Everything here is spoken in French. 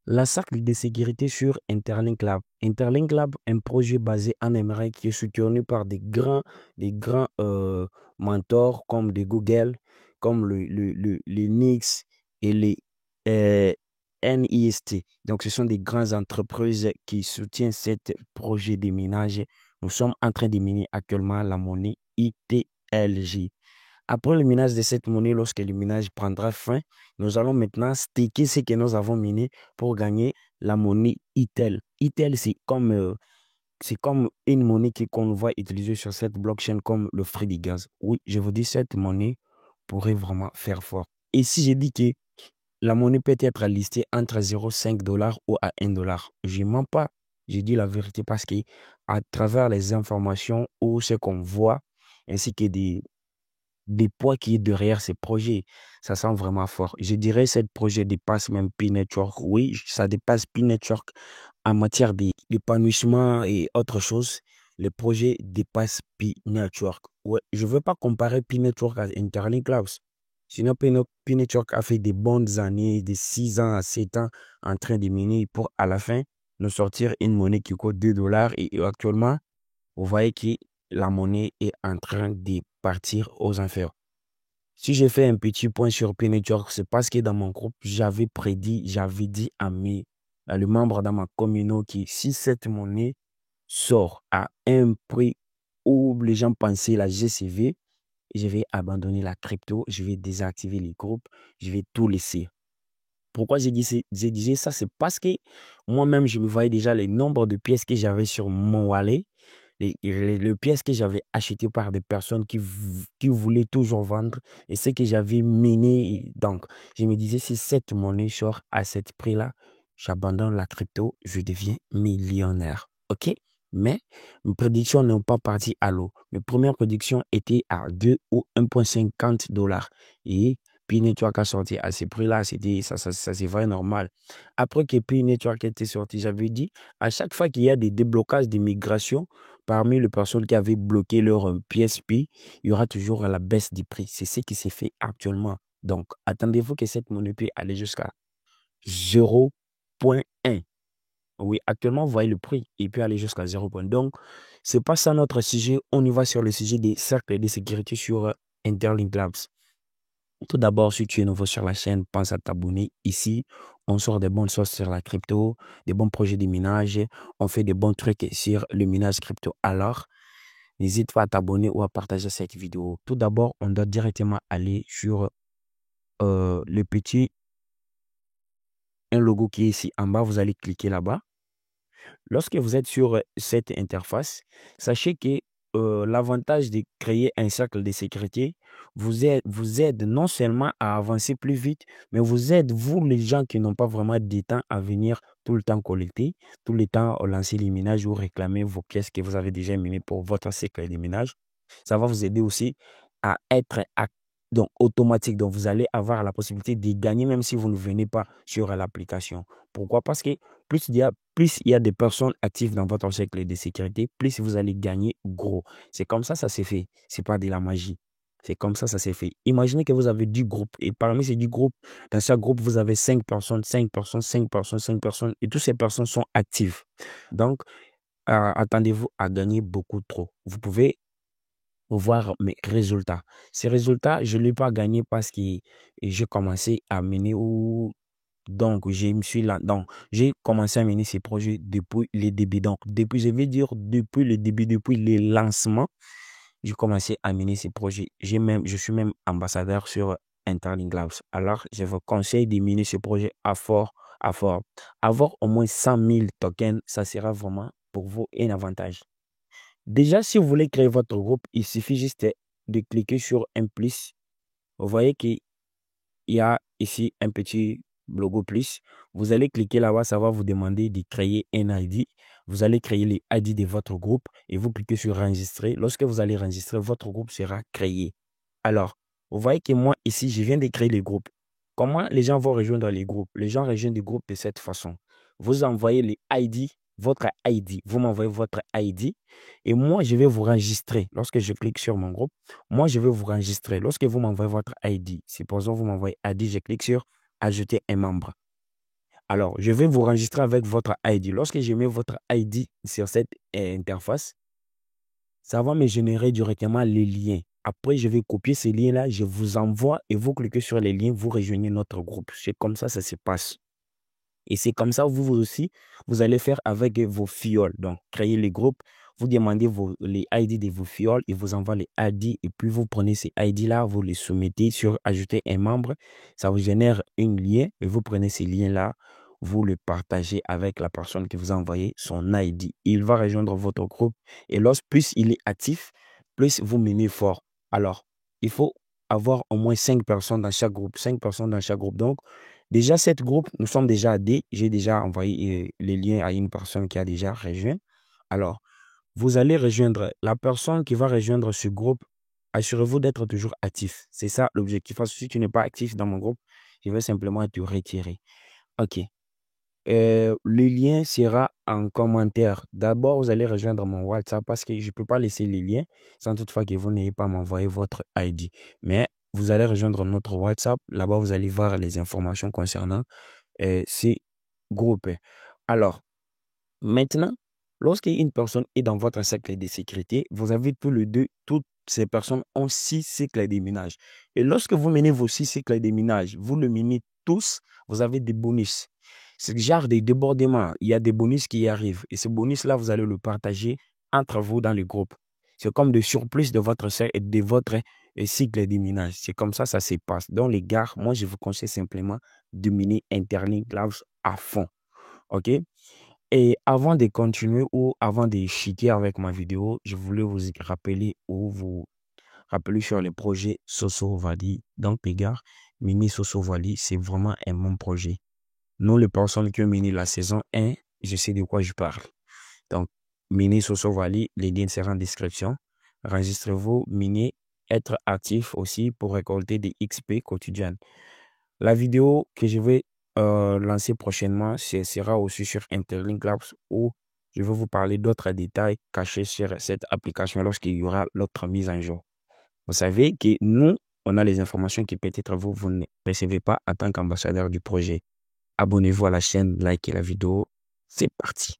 La cercle de sécurité sur Interlink Lab. Interlink Lab, un projet basé en Amérique qui est soutenu par des grands mentors comme des Google, comme les Nix et les euh, NIST. Donc, ce sont des grandes entreprises qui soutiennent ce projet de minage. Nous sommes en train de miner actuellement la monnaie ITLJ. Après le minage de cette monnaie, lorsque le minage prendra fin, nous allons maintenant staker ce que nous avons miné pour gagner la monnaie ITEL. ITEL, c'est comme une monnaie qu'on va utiliser sur cette blockchain comme le free du gaz. Oui, je vous dis, cette monnaie pourrait vraiment faire fort. Et si je dis que la monnaie peut être listée entre 0,5 $ ou à 1 $, je ne mens pas. Je dis la vérité parce que à travers les informations ou ce qu'on voit, ainsi que des poids qui est derrière ces projets. Ça sent vraiment fort. Je dirais que ce projet dépasse même P-Network. Oui, ça dépasse P-Network en matière d'épanouissement et autre chose. Le projet dépasse P-Network. Ouais, je ne veux pas comparer P-Network à Interlink Clouds. Sinon, P-Network a fait des bonnes années, de 6 ans à 7 ans en train de miner pour à la fin nous sortir une monnaie qui coûte 2 $ et actuellement, vous voyez que la monnaie est en train de partir aux enfers. Si j'ai fait un petit point sur P-Network, c'est parce que dans mon groupe, j'avais prédit, j'avais dit à le membre dans ma communauté que si cette monnaie sort à un prix où les gens pensaient la GCV, je vais abandonner la crypto, je vais désactiver les groupes, je vais tout laisser. Pourquoi j'ai dit ça? C'est parce que moi-même, je me voyais déjà les nombres de pièces que j'avais sur mon wallet, les pièces que j'avais achetées par des personnes qui voulaient toujours vendre et ce que j'avais miné. Donc, je me disais, si cette monnaie sort à ce prix-là, j'abandonne la crypto, je deviens millionnaire. OK? Mais mes prédictions n'ont pas parti à l'eau. Mes premières prédictions étaient à 2 ou 1,50 $. Et Pi Network a sorti à ces prix-là, ça c'est vrai normal. Après que Pi Network était sorti, j'avais dit, à chaque fois qu'il y a des déblocages d'immigration, parmi les personnes qui avaient bloqué leur PSP, il y aura toujours la baisse du prix. C'est ce qui s'est fait actuellement. Donc, attendez-vous que cette monnaie puisse aller jusqu'à 0,1. Oui, actuellement, vous voyez le prix. Il peut aller jusqu'à 0,1. Donc, c'est pas ça notre sujet. On y va sur le sujet des cercles de sécurité sur Interlink Labs. Tout d'abord, si tu es nouveau sur la chaîne, pense à t'abonner. Ici, on sort des bonnes choses sur la crypto, des bons projets de minage. On fait des bons trucs sur le minage crypto. Alors, n'hésite pas à t'abonner ou à partager cette vidéo. Tout d'abord, on doit directement aller sur le petit un logo qui est ici en bas. Vous allez cliquer là-bas. Lorsque vous êtes sur cette interface, sachez que l'avantage de créer un cercle de sécurité vous aide non seulement à avancer plus vite, mais vous aide, vous, les gens qui n'ont pas vraiment de temps à venir tout le temps collecter, tout le temps lancer les minages ou réclamer vos pièces que vous avez déjà minées pour votre cercle de minage. Ça va vous aider aussi à être donc, automatique. Donc, vous allez avoir la possibilité de gagner même si vous ne venez pas sur l'application. Pourquoi? Parce que plus il y a des personnes actives dans votre cercle de sécurité, plus vous allez gagner gros. C'est comme ça s'est fait. C'est pas de la magie. C'est comme ça s'est fait. Imaginez que vous avez 10 groupes et parmi ces 10 groupes, dans chaque groupe, vous avez 5 personnes, 5 personnes, 5 personnes, 5 personnes et toutes ces personnes sont actives. Donc, attendez-vous à gagner beaucoup trop. Vous pouvez voir mes résultats. Ces résultats, je ne l'ai pas gagné parce que j'ai commencé à mener ou donc, je me suis là. Donc, j'ai commencé à mener ces projets depuis les débuts. Donc, depuis, je vais dire, depuis le début, depuis les lancements, j'ai commencé à mener ces projets. Je suis même ambassadeur sur Interlink Labs. Alors, je vous conseille de mener ce projet à fort, à fort. Avoir au moins 100 000 tokens, ça sera vraiment pour vous un avantage. Déjà, si vous voulez créer votre groupe, il suffit juste de cliquer sur un plus. Vous voyez qu'il y a ici un petit logo plus. Vous allez cliquer là-bas, ça va vous demander de créer un ID. Vous allez créer les ID de votre groupe et vous cliquez sur enregistrer. Lorsque vous allez enregistrer, votre groupe sera créé. Alors, vous voyez que moi, ici, je viens de créer les groupes. Comment les gens vont rejoindre les groupes? Les gens rejoignent les groupes de cette façon. Vous envoyez les ID, votre ID. Vous m'envoyez votre ID et moi, je vais vous enregistrer. Lorsque je clique sur mon groupe, moi, je vais vous enregistrer. Lorsque vous m'envoyez votre ID, supposons vous m'envoyez ID, je clique sur ajouter un membre. Alors, je vais vous enregistrer avec votre ID. Lorsque je mets votre ID sur cette interface, ça va me générer directement les liens. Après, je vais copier ces liens-là, je vous envoie et vous cliquez sur les liens, vous rejoignez notre groupe. C'est comme ça se passe. Et c'est comme ça, vous aussi, vous allez faire avec vos fioles. Donc, créer les groupes, vous demandez les ID de vos fioles, ils vous envoient les ID et puis vous prenez ces ID-là, vous les soumettez sur ajouter un membre. Ça vous génère un lien et vous prenez ces liens-là, vous le partagez avec la personne qui vous a envoyé son ID. Il va rejoindre votre groupe et plus il est actif, plus vous menez fort. Alors, il faut avoir au moins 5 personnes dans chaque groupe. 5 personnes dans chaque groupe. Donc, déjà, cette groupe, nous sommes déjà à D. J'ai déjà envoyé les liens à une personne qui a déjà rejoint. Alors, vous allez rejoindre la personne qui va rejoindre ce groupe. Assurez-vous d'être toujours actif. C'est ça l'objectif. Parce que si tu n'es pas actif dans mon groupe, je vais simplement te retirer. OK. Le lien sera en commentaire. D'abord, vous allez rejoindre mon WhatsApp parce que je ne peux pas laisser les liens sans toutefois que vous n'ayez pas m'envoyer votre ID. Mais vous allez rejoindre notre WhatsApp. Là-bas, vous allez voir les informations concernant ces groupes. Alors, maintenant, lorsqu'une personne est dans votre cercle de sécurité, vous avez tous les deux, toutes ces personnes ont 6 cycles de minage. Et lorsque vous menez vos 6 cycles de minage, vous le menez tous, vous avez des bonus. C'est le genre de débordement. Il y a des bonus qui arrivent. Et ce bonus-là, vous allez le partager entre vous dans le groupe. C'est comme de surplus de votre cycle de minage. C'est comme ça se passe. Donc, les gars, moi, je vous conseille simplement de miner Interlink Labs à fond. OK? Et avant de continuer ou avant de chuter avec ma vidéo, je voulais vous rappeler ou vous rappeler sur le projet Soso Valley. Donc, les gars, mini Soso Valley, c'est vraiment un bon projet. Nous, les personnes qui ont miné la saison 1, je sais de quoi je parle. Donc, mini Soso Valley, les liens seront en description. Enregistrez-vous, miner, être actif aussi pour récolter des XP quotidiennes. La vidéo que je vais lancer prochainement, sera aussi sur Interlink Labs où je vais vous parler d'autres détails cachés sur cette application lorsqu'il y aura l'autre mise en jour. Vous savez que nous, on a les informations que peut-être vous ne recevez pas en tant qu'ambassadeur du projet. Abonnez-vous à la chaîne, likez la vidéo. C'est parti.